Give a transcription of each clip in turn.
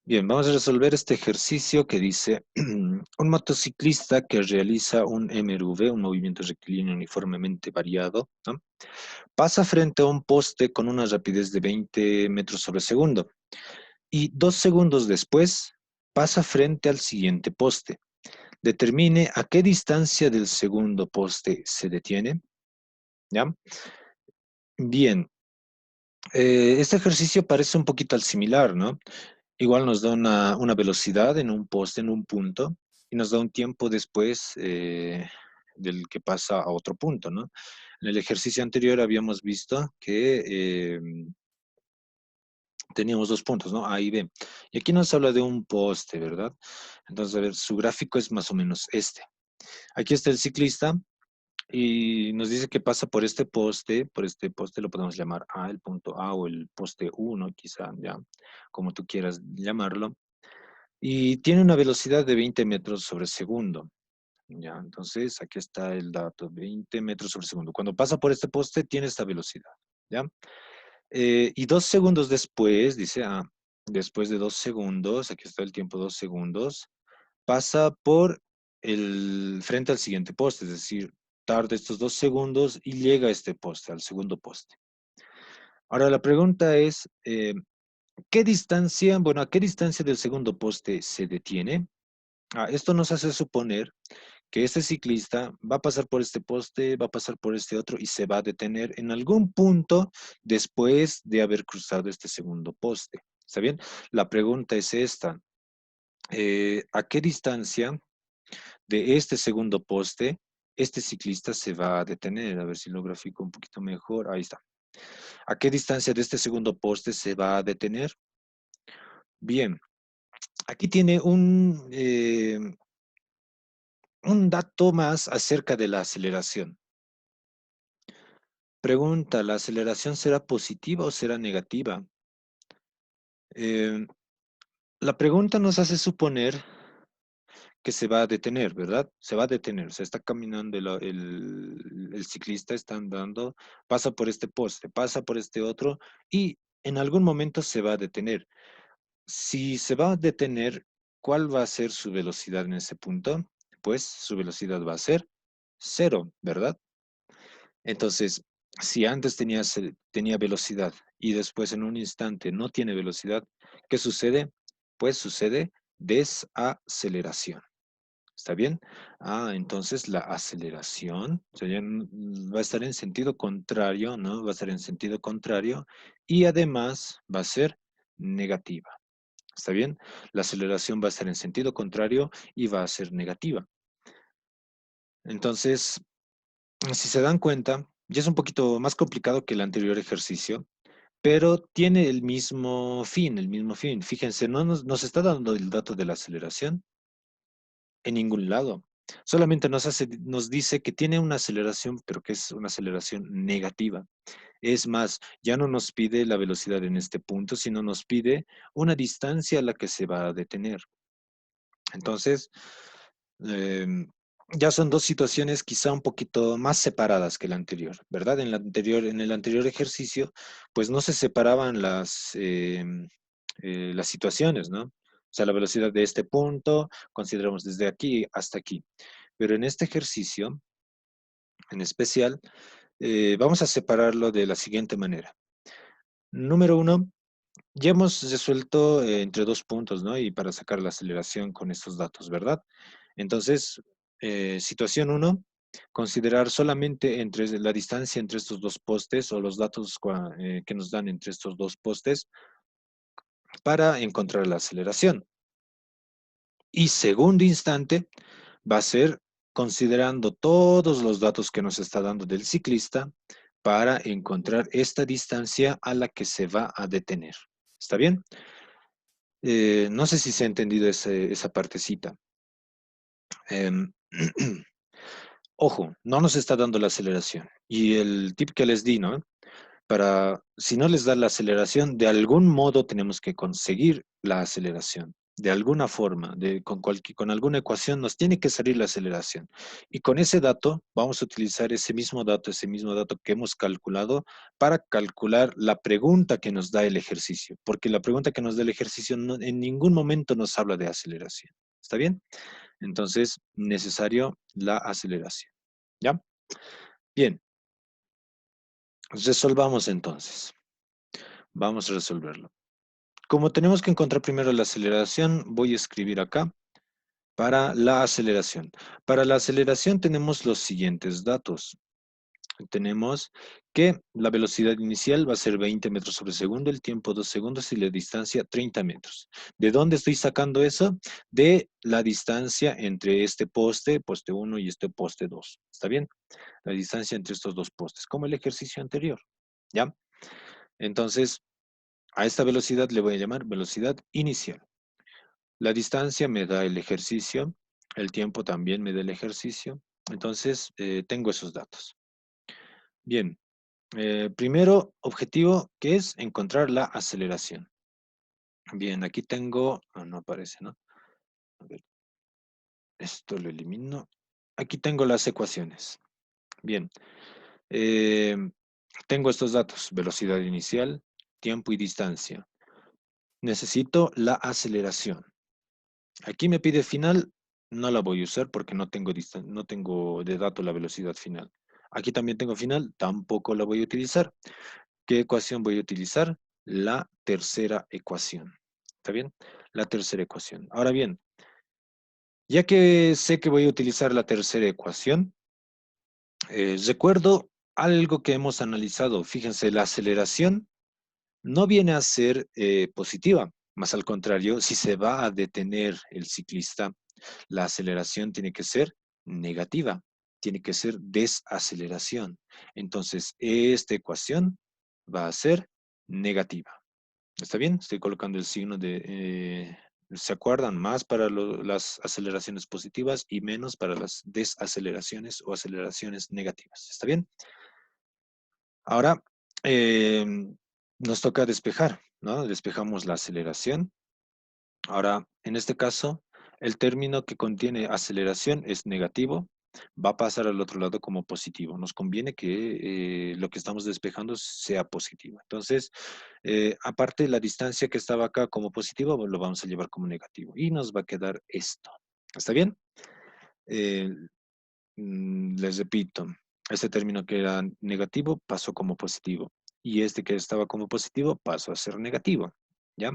Bien, vamos a resolver este ejercicio que dice, un motociclista que realiza un MRV, un movimiento rectilíneo uniformemente variado, ¿no? Pasa frente a un poste con una rapidez de 20 metros sobre segundo y 2 segundos después pasa frente al siguiente poste. Determine a qué distancia del segundo poste se detiene, ¿ya? Bien, este ejercicio parece un poquito al similar, ¿no? Igual nos da una velocidad en un poste, en un punto, y nos da un tiempo después del que pasa a otro punto, ¿no? En el ejercicio anterior habíamos visto que teníamos dos puntos, ¿no? A y B. Y aquí nos habla de un poste, ¿verdad? Entonces, a ver, su gráfico es más o menos este. Aquí está el ciclista y nos dice que pasa por este poste lo podemos llamar A, el punto A o el poste 1, quizá, ya, como tú quieras llamarlo. Y tiene una velocidad de 20 metros sobre segundo. Ya, entonces aquí está el dato, 20 metros sobre segundo. Cuando pasa por este poste, tiene esta velocidad. ¿Ya? Y 2 segundos después, dice, después de 2 segundos, aquí está el tiempo, 2 segundos, pasa por el frente al siguiente poste, es decir, tarda estos 2 segundos y llega a este poste, al segundo poste. Ahora la pregunta es, ¿qué distancia, bueno, a qué distancia del segundo poste se detiene? Esto nos hace suponer que este ciclista va a pasar por este poste, va a pasar por este otro y se va a detener en algún punto después de haber cruzado este segundo poste. ¿Está bien? La pregunta es esta. ¿A qué distancia de este segundo poste este ciclista se va a detener? A ver si lo grafico un poquito mejor. Ahí está. ¿A qué distancia de este segundo poste se va a detener? Bien, aquí tiene un dato más acerca de la aceleración. Pregunta, ¿la aceleración será positiva o será negativa? Eh, la pregunta nos hace suponer que se va a detener, ¿verdad? Se va a detener, se está caminando el ciclista, está andando, pasa por este poste, pasa por este otro y en algún momento se va a detener. Si se va a detener, ¿cuál va a ser su velocidad en ese punto? Pues su velocidad va a ser cero, ¿verdad? Entonces, si antes tenía velocidad y después en un instante no tiene velocidad, ¿qué sucede? Pues sucede desaceleración. ¿Está bien? Entonces la aceleración o sea, va a estar en sentido contrario, ¿no? Va a estar en sentido contrario y además va a ser negativa. ¿Está bien? La aceleración va a estar en sentido contrario y va a ser negativa. Entonces, si se dan cuenta, ya es un poquito más complicado que el anterior ejercicio, pero tiene el mismo fin, el mismo fin. Fíjense, no nos está dando el dato de la aceleración en ningún lado. Solamente nos dice que tiene una aceleración, pero que es una aceleración negativa. Es más, ya no nos pide la velocidad en este punto, sino nos pide una distancia a la que se va a detener. Entonces, em, ya son dos situaciones quizá un poquito más separadas que la anterior, ¿verdad? En el anterior ejercicio, pues no se separaban las situaciones, ¿no? O sea, la velocidad de este punto, consideramos desde aquí hasta aquí. Pero en este ejercicio, en especial, vamos a separarlo de la siguiente manera. Número uno, ya hemos resuelto entre dos puntos, ¿no? Y para sacar la aceleración con estos datos, ¿verdad? Entonces, situación uno, considerar solamente entre la distancia entre estos dos postes o los datos que nos dan entre estos dos postes para encontrar la aceleración. Y segundo instante va a ser considerando todos los datos que nos está dando del ciclista para encontrar esta distancia a la que se va a detener. ¿Está bien? No sé si se ha entendido esa partecita. Em, Ojo, no nos está dando la aceleración. Y el tip que les di, ¿no? Si no les da la aceleración, de algún modo tenemos que conseguir la aceleración. de alguna forma, con alguna ecuación, nos tiene que salir la aceleración. Y con ese dato, vamos a utilizar ese mismo dato que hemos calculado para calcular la pregunta que nos da el ejercicio. Porque la pregunta que nos da el ejercicio en ningún momento nos habla de aceleración. ¿Está bien? Entonces, necesario la aceleración. ¿Ya? Bien, resolvamos entonces. Vamos a resolverlo. Como tenemos que encontrar primero la aceleración, voy a escribir acá para la aceleración. Para la aceleración tenemos los siguientes datos. Tenemos que la velocidad inicial va a ser 20 metros sobre segundo, el tiempo 2 segundos y la distancia 30 metros. ¿De dónde estoy sacando eso? De la distancia entre este poste 1 y este poste 2. ¿Está bien? La distancia entre estos dos postes, como el ejercicio anterior. ¿Ya? Entonces, a esta velocidad le voy a llamar velocidad inicial. La distancia me da el ejercicio, el tiempo también me da el ejercicio. Entonces, tengo esos datos. Bien, primero objetivo que es encontrar la aceleración. Bien, aquí tengo, no aparece, ¿no? A ver, esto lo elimino. Aquí tengo las ecuaciones. Bien, eh, tengo estos datos, velocidad inicial, tiempo y distancia. Necesito la aceleración. Aquí me pide final, no la voy a usar porque no tengo de dato la velocidad final. Aquí también tengo final, tampoco la voy a utilizar. ¿Qué ecuación voy a utilizar? La tercera ecuación. ¿Está bien? La tercera ecuación. Ahora bien, ya que sé que voy a utilizar la tercera ecuación, recuerdo algo que hemos analizado. Fíjense, la aceleración no viene a ser positiva, más al contrario, si se va a detener el ciclista, la aceleración tiene que ser negativa, tiene que ser desaceleración. Entonces, esta ecuación va a ser negativa. ¿Está bien? Estoy colocando el signo ¿se acuerdan? Más para las aceleraciones positivas y menos para las desaceleraciones o aceleraciones negativas. ¿Está bien? Ahora, eh, nos toca despejar, ¿no? Despejamos la aceleración. Ahora, en este caso, el término que contiene aceleración es negativo, va a pasar al otro lado como positivo. Nos conviene que lo que estamos despejando sea positivo. Entonces, aparte la distancia que estaba acá como positivo, lo vamos a llevar como negativo. Y nos va a quedar esto. ¿Está bien? Eh, Les repito, este término que era negativo pasó como positivo. Y este que estaba como positivo pasó a ser negativo. ¿Ya?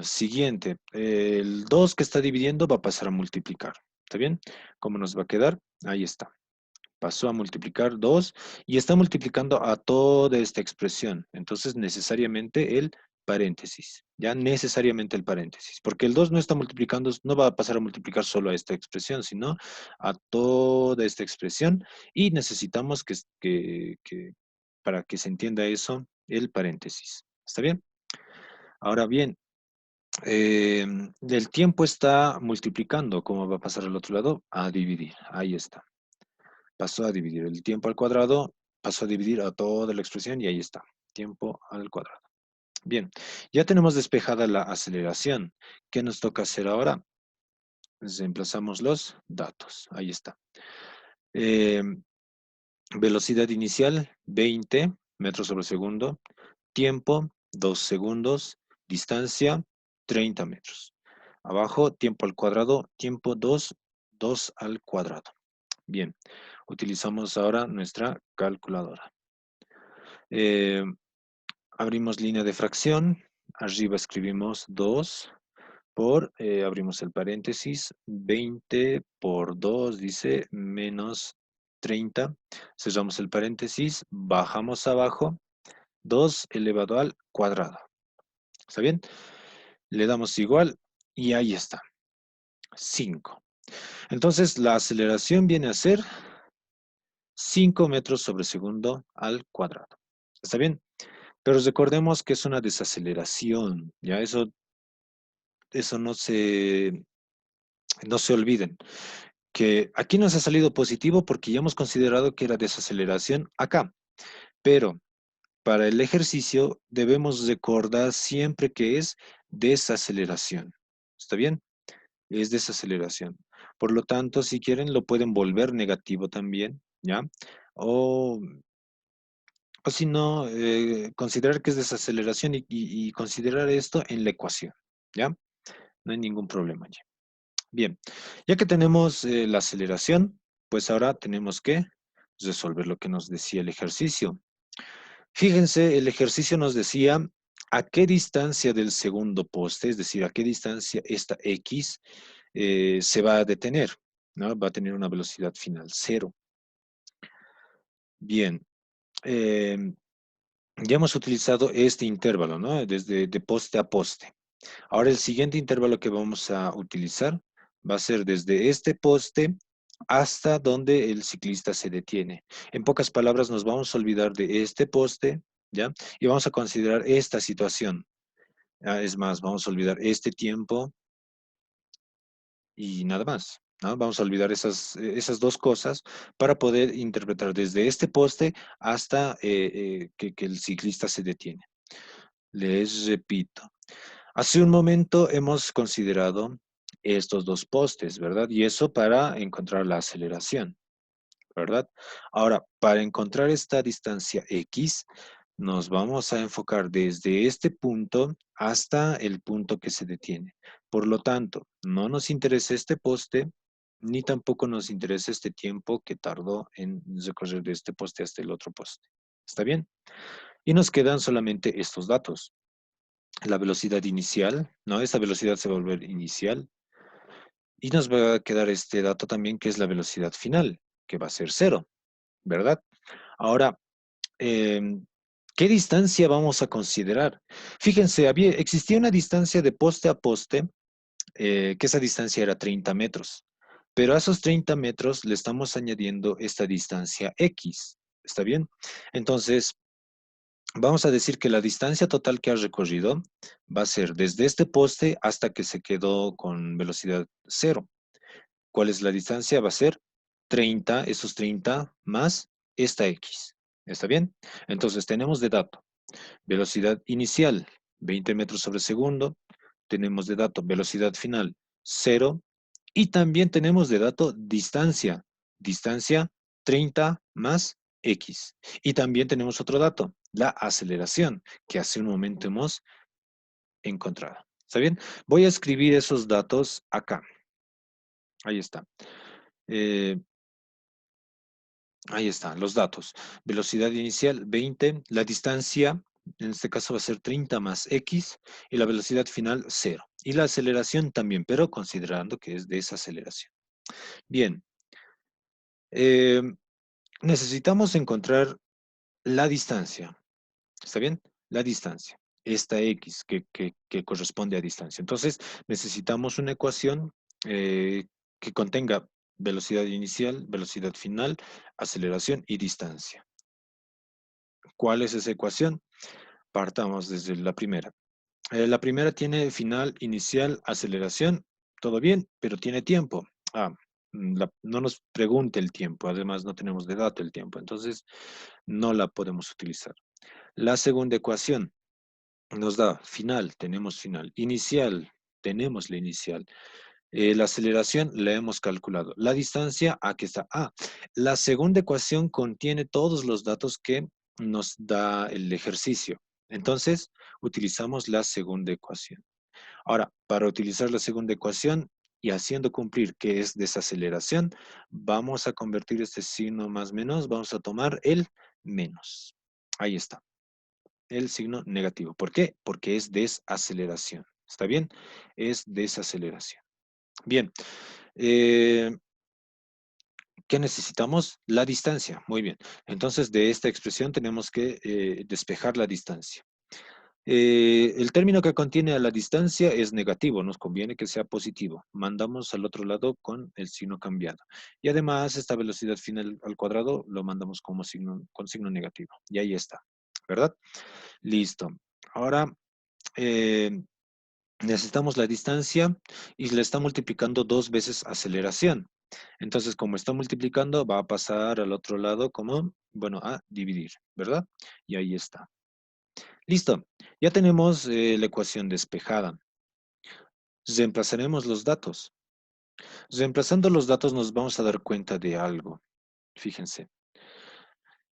Siguiente, el 2 que está dividiendo va a pasar a multiplicar. ¿Está bien? ¿Cómo nos va a quedar? Ahí está. Pasó a multiplicar 2 y está multiplicando a toda esta expresión. Entonces, necesariamente el paréntesis. Ya necesariamente el paréntesis. Porque el 2 no está multiplicando, no va a pasar a multiplicar solo a esta expresión, sino a toda esta expresión. Y necesitamos para que se entienda eso, el paréntesis. ¿Está bien? Ahora bien, el tiempo está multiplicando. ¿Cómo va a pasar al otro lado? A dividir. Ahí está. Pasó a dividir el tiempo al cuadrado, pasó a dividir a toda la expresión y ahí está. Tiempo al cuadrado. Bien, ya tenemos despejada la aceleración. ¿Qué nos toca hacer ahora? Reemplazamos los datos. Ahí está. Eh, Velocidad inicial, 20 metros sobre segundo. Tiempo, 2 segundos. Distancia, 30 metros. Abajo, tiempo al cuadrado, tiempo 2, 2 al cuadrado. Bien, utilizamos ahora nuestra calculadora. Eh, Abrimos línea de fracción. Arriba escribimos 2 abrimos el paréntesis, 20 por 2 dice menos 30. Cerramos el paréntesis, bajamos abajo, 2 elevado al cuadrado. ¿Está bien? Le damos igual y ahí está, 5. Entonces la aceleración viene a ser 5 metros sobre segundo al cuadrado. ¿Está bien? Pero recordemos que es una desaceleración, ¿ya? Eso no se olviden. Que aquí nos ha salido positivo porque ya hemos considerado que era desaceleración acá. Pero para el ejercicio debemos recordar siempre que es desaceleración. ¿Está bien? Es desaceleración. Por lo tanto, si quieren, lo pueden volver negativo también, ¿ya? O, o si no, considerar que es desaceleración y considerar esto en la ecuación, ¿ya? No hay ningún problema allí. Bien, ya que tenemos la aceleración, pues ahora tenemos que resolver lo que nos decía el ejercicio. Fíjense, el ejercicio nos decía a qué distancia del segundo poste, es decir, a qué distancia esta X se va a detener, ¿no? Va a tener una velocidad final, cero. Bien, eh, ya hemos utilizado este intervalo, ¿no? Desde de poste a poste. Ahora el siguiente intervalo que vamos a utilizar va a ser desde este poste hasta donde el ciclista se detiene. En pocas palabras, nos vamos a olvidar de este poste, ¿ya? Y vamos a considerar esta situación. Es más, vamos a olvidar este tiempo y nada más, ¿no? Vamos a olvidar esas dos cosas para poder interpretar desde este poste hasta que el ciclista se detiene. Les repito. Hace un momento hemos considerado estos dos postes, ¿verdad? Y eso para encontrar la aceleración, ¿verdad? Ahora, para encontrar esta distancia X, nos vamos a enfocar desde este punto hasta el punto que se detiene. Por lo tanto, no nos interesa este poste, ni tampoco nos interesa este tiempo que tardó en recorrer de este poste hasta el otro poste. ¿Está bien? Y nos quedan solamente estos datos. La velocidad inicial, ¿no? Esta velocidad se va a volver inicial. Y nos va a quedar este dato también que es la velocidad final, que va a ser cero, ¿verdad? Ahora, em, ¿qué distancia vamos a considerar? Fíjense, existía una distancia de poste a poste, que esa distancia era 30 metros, pero a esos 30 metros le estamos añadiendo esta distancia X, ¿está bien? Entonces, vamos a decir que la distancia total que ha recorrido va a ser desde este poste hasta que se quedó con velocidad cero. ¿Cuál es la distancia? Va a ser 30, esos 30 más esta X. ¿Está bien? Entonces tenemos de dato velocidad inicial, 20 metros sobre segundo. Tenemos de dato velocidad final, cero. Y también tenemos de dato distancia. Distancia 30 más X. Y también tenemos otro dato, la aceleración, que hace un momento hemos encontrado. ¿Está bien? Voy a escribir esos datos acá. Ahí está. Eh, Ahí están los datos. Velocidad inicial 20, la distancia en este caso va a ser 30 más X y la velocidad final 0. Y la aceleración también, pero considerando que es desaceleración. Bien, eh, necesitamos encontrar la distancia. ¿Está bien? La distancia. Esta X que corresponde a distancia. Entonces, necesitamos una ecuación que contenga velocidad inicial, velocidad final, aceleración y distancia. ¿Cuál es esa ecuación? Partamos desde la primera. La primera tiene final, inicial, aceleración. Todo bien, pero tiene tiempo. No nos pregunte el tiempo. Además, no tenemos de dato el tiempo. Entonces, no la podemos utilizar. La segunda ecuación nos da final, tenemos final. Inicial, tenemos la inicial. La aceleración la hemos calculado. La distancia, aquí está. La segunda ecuación contiene todos los datos que nos da el ejercicio. Entonces, utilizamos la segunda ecuación. Ahora, para utilizar la segunda ecuación y haciendo cumplir que es desaceleración, vamos a convertir este signo más menos, vamos a tomar el menos. Ahí está, el signo negativo. ¿Por qué? Porque es desaceleración. ¿Está bien? Es desaceleración. Bien. Eh, ¿Qué necesitamos? La distancia. Muy bien. Entonces, de esta expresión tenemos que despejar la distancia. El término que contiene a la distancia es negativo, nos conviene que sea positivo. Mandamos al otro lado con el signo cambiado. Y además, esta velocidad final al cuadrado lo mandamos como signo, con signo negativo. Y ahí está, ¿verdad? Listo. Ahora, eh, necesitamos la distancia y le está multiplicando 2 veces aceleración. Entonces, como está multiplicando, va a pasar al otro lado como, bueno, a dividir, ¿verdad? Y ahí está. Listo, ya tenemos la ecuación despejada. Reemplazaremos los datos. Reemplazando los datos nos vamos a dar cuenta de algo. Fíjense.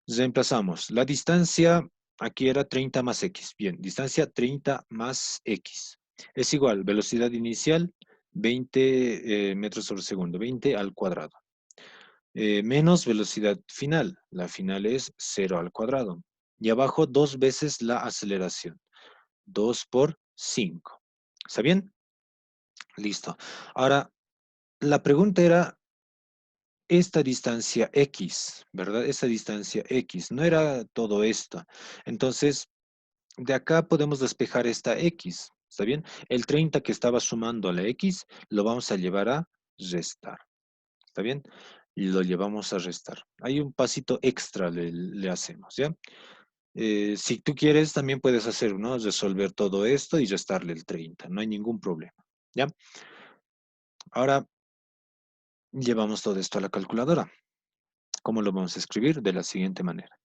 Reemplazamos. La distancia aquí era 30 más x. Bien, distancia 30 más x. Es igual, velocidad inicial 20 metros sobre segundo, 20 al cuadrado. Menos velocidad final. La final es 0 al cuadrado. Y abajo 2 veces la aceleración. 2 por 5. ¿Está bien? Listo. Ahora, la pregunta era esta distancia X, ¿verdad? Esta distancia X, no era todo esto. Entonces, de acá podemos despejar esta X, ¿está bien? El 30 que estaba sumando a la X, lo vamos a llevar a restar, ¿está bien? Y lo llevamos a restar. Hay un pasito extra le hacemos, ¿ya? Si tú quieres, también puedes hacer, ¿no? Resolver todo esto y restarle el 30, no hay ningún problema, ¿ya? Ahora, llevamos todo esto a la calculadora. ¿Cómo lo vamos a escribir? De la siguiente manera.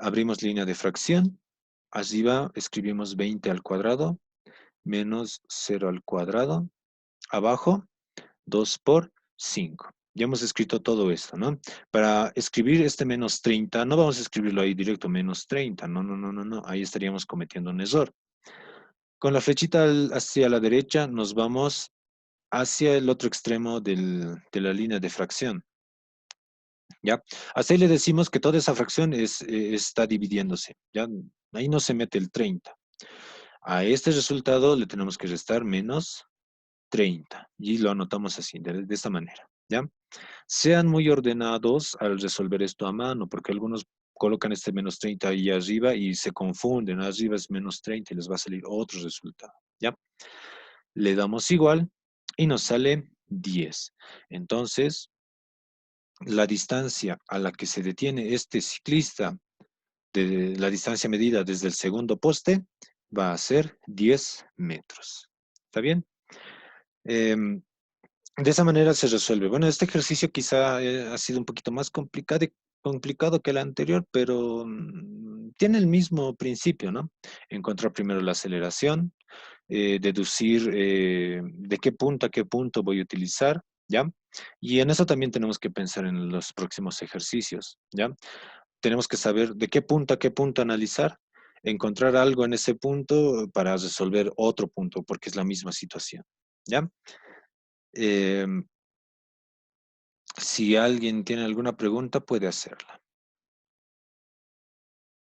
Abrimos línea de fracción. Arriba escribimos 20 al cuadrado menos 0 al cuadrado. Abajo, 2 por 5. Ya hemos escrito todo esto, ¿no? Para escribir este menos 30, no vamos a escribirlo ahí directo, menos 30. No, no, no, no, no. Ahí estaríamos cometiendo un error. Con la flechita hacia la derecha nos vamos hacia el otro extremo de la línea de fracción. ¿Ya? Hasta ahí le decimos que toda esa fracción está dividiéndose, ¿ya? Ahí no se mete el 30. A este resultado le tenemos que restar menos 30 y lo anotamos así, de esta manera, ¿ya? Sean muy ordenados al resolver esto a mano, porque algunos colocan este menos 30 ahí arriba y se confunden, arriba es menos 30 y les va a salir otro resultado, ¿ya? Le damos igual y nos sale 10. Entonces, la distancia a la que se detiene este ciclista, de la distancia medida desde el segundo poste, va a ser 10 metros. ¿Está bien? De esa manera se resuelve. Bueno, este ejercicio quizá ha sido un poquito más complicado que el anterior, pero tiene el mismo principio, ¿no? Encontrar primero la aceleración, deducir de qué punto a qué punto voy a utilizar, ¿ya? Y en eso también tenemos que pensar en los próximos ejercicios, ¿ya? Tenemos que saber de qué punto a qué punto analizar, encontrar algo en ese punto para resolver otro punto, porque es la misma situación, ¿ya? Em, si alguien tiene alguna pregunta, puede hacerla.